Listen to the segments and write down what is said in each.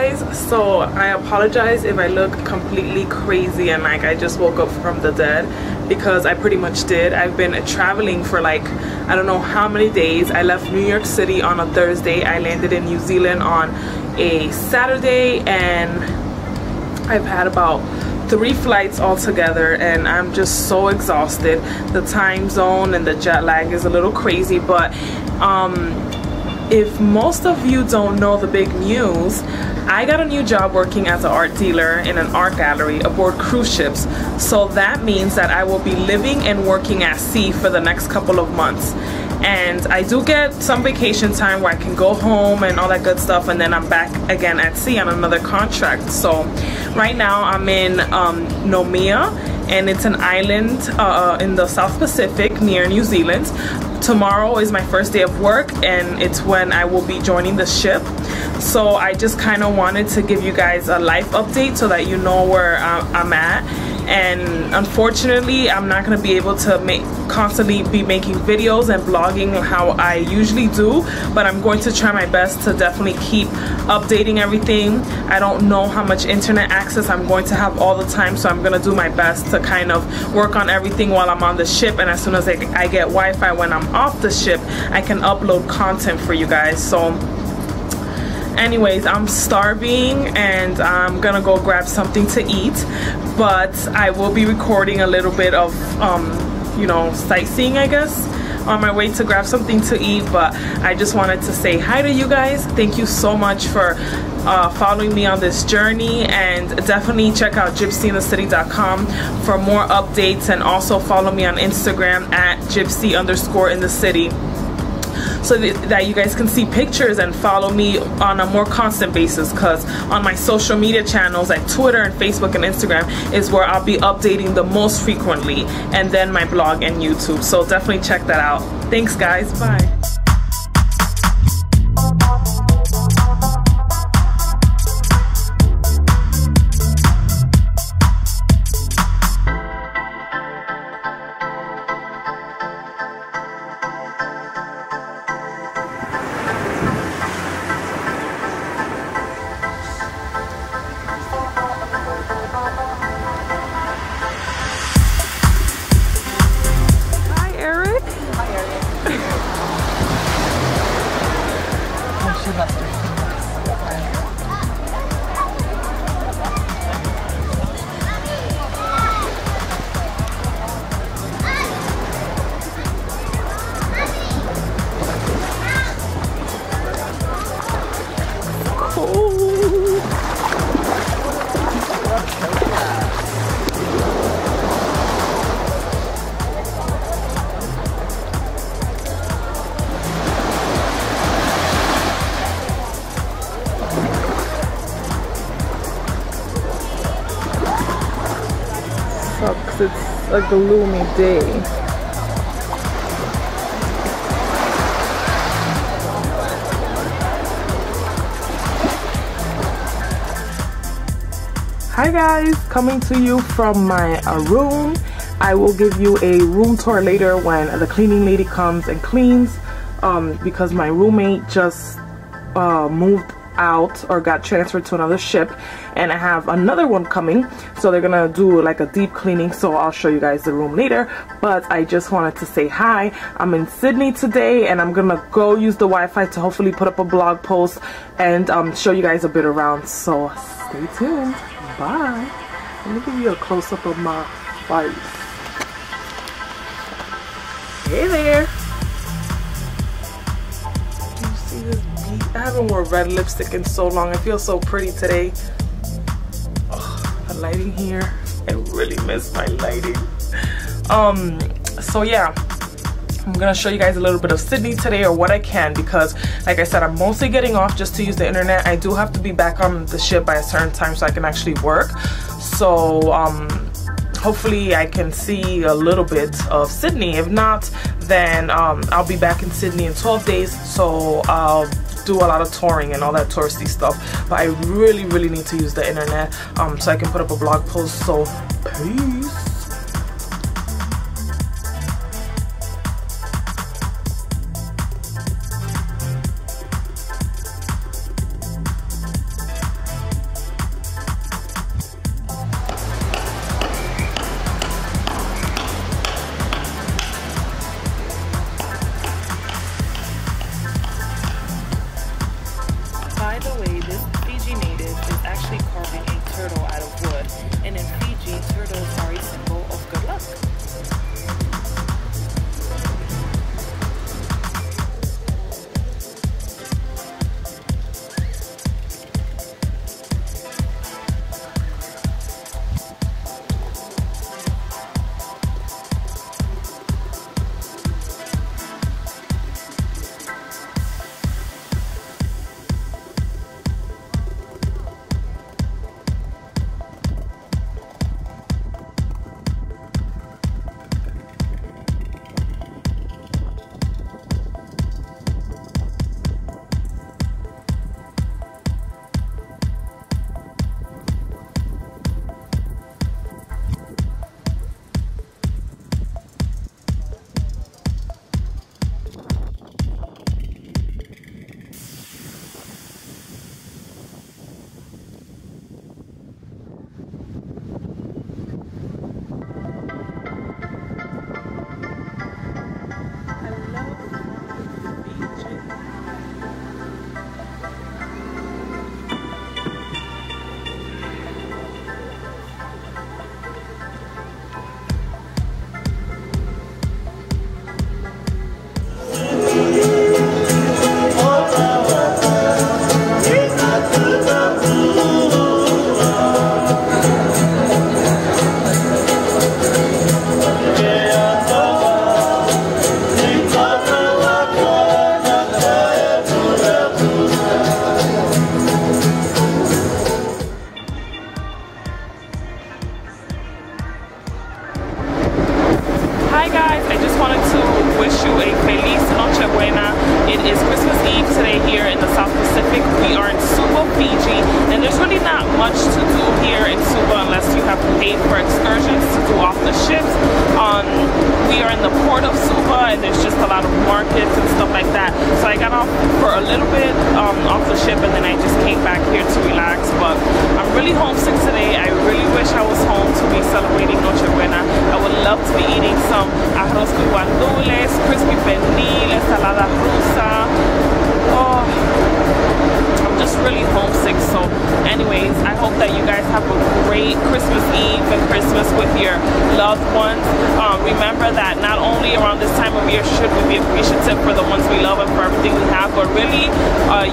guys, so I apologize if I look completely crazy and like I just woke up from the dead, because I pretty much did. I've been traveling for like I don't know how many days. I left New York City on a Thursday. I landed in New Zealand on a Saturday, and I've had about 3 flights altogether, and I'm just so exhausted. The time zone and the jet lag is a little crazy, but if most of you don't know the big news, I got a new job working as an art dealer in an art gallery aboard cruise ships. So that means that I will be living and working at sea for the next couple of months. And I do get some vacation time where I can go home and all that good stuff, and then I'm back again at sea on another contract. So right now I'm in Nomia, and it's an island in the South Pacific near New Zealand. Tomorrow is my first day of work, and it's when I will be joining the ship. So I just kind of wanted to give you guys a life update so that you know where I'm at. And unfortunately, I'm not going to be able to constantly be making videos and blogging how I usually do, but I'm going to try my best to definitely keep updating everything. I don't know how much internet access I'm going to have all the time, so I'm going to do my best to kind of work on everything while I'm on the ship, and as soon as I get Wi-Fi when I'm off the ship, I can upload content for you guys. So anyways, I'm starving and I'm gonna go grab something to eat, but I will be recording a little bit of you know, sightseeing, I guess, on my way to grab something to eat. But I just wanted to say hi to you guys. Thank you so much for following me on this journey, and definitely check out gypsyinthecity.com for more updates, and also follow me on Instagram at gypsy_in-the-city, so that you guys can see pictures and follow me on a more constant basis, because on my social media channels like Twitter and Facebook and Instagram is where I'll be updating the most frequently, and then my blog and YouTube. So definitely check that out. Thanks guys, bye. Sucks, it's a gloomy day. Hi guys, coming to you from my room. I will give you a room tour later when the cleaning lady comes and cleans, because my roommate just moved out or got transferred to another ship, and I have another one coming, so they're gonna do like a deep cleaning, so I'll show you guys the room later. But I just wanted to say hi. I'm in Sydney today, and I'm gonna go use the Wi-Fi to hopefully put up a blog post and show you guys a bit around, so stay tuned. Bye. Let me give you a close-up of my face. Hey there. Do you see this? I haven't worn red lipstick in so long. I feel so pretty today. Oh, the lighting here. I really miss my lighting. So yeah, I'm gonna show you guys a little bit of Sydney today, or what I can, because like I said, I'm mostly getting off just to use the internet. I do have to be back on the ship by a certain time so I can actually work. So hopefully I can see a little bit of Sydney. If not, then I'll be back in Sydney in 12 days, so I'll do a lot of touring and all that touristy stuff. But I really need to use the internet so I can put up a blog post. So peace. It is Christmas Eve today here in the South Pacific. We are in Suva, Fiji, and there's really not much to do here in Suva unless you have paid for excursions to do off the ships. We are in the port of Suva, and there's just a lot of markets and stuff like that. So I got off for a little bit off the ship, and then I just came back here to relax. But I'm really homesick today. I really wish I was home to be celebrating Noche Buena. I would love to be eating some arroz con guandules, crispy pernil, ensalada rusa. Oh, I'm just really homesick. So anyways, I hope that you guys have a great Christmas Eve and Christmas with your loved ones. Remember that not only around this time of year should we be appreciative for the ones we love and for everything we have, but really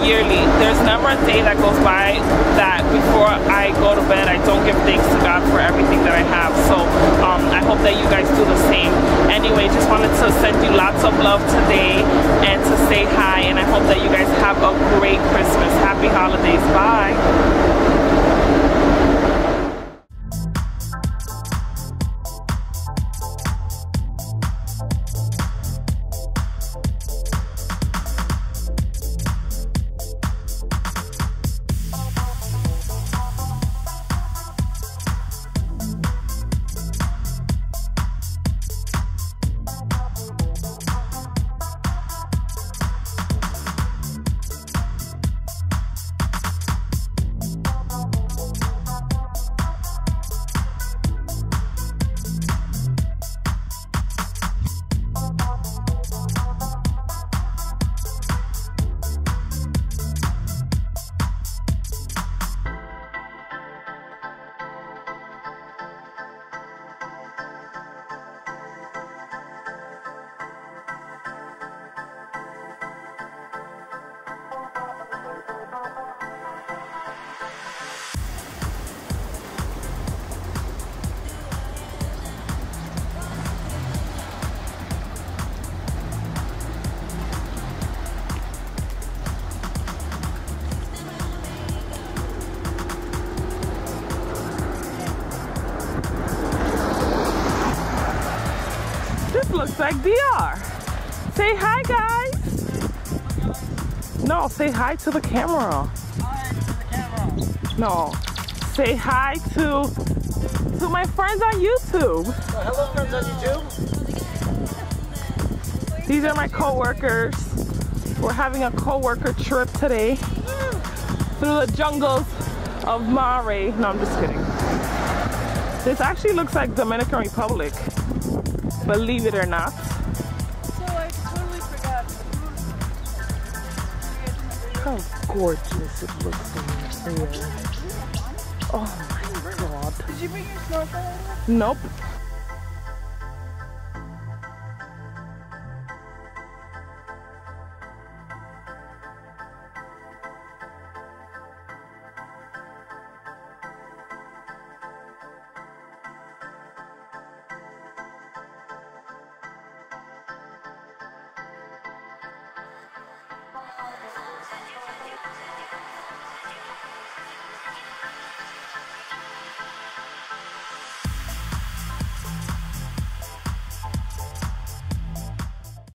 yearly. There's never a day that goes by that before I go to bed I don't give thanks to God for everything that I have. So I hope that you guys do the same. Anyway, just wanted to send you lots of love today and to say hi, and I hope that you guys have a great Christmas. Happy holidays. Bye. Looks like DR. Say hi, guys. No, say hi to the camera. Hi to the camera. No, say hi to my friends on YouTube. Oh, hello, friends on YouTube. These are my co-workers. We're having a co-worker trip today through the jungles of Mare. No, I'm just kidding. This actually looks like Dominican Republic. Believe it or not. So I totally forgot. How gorgeous it looks in here. Oh my god. Did you bring your snorkel? Nope.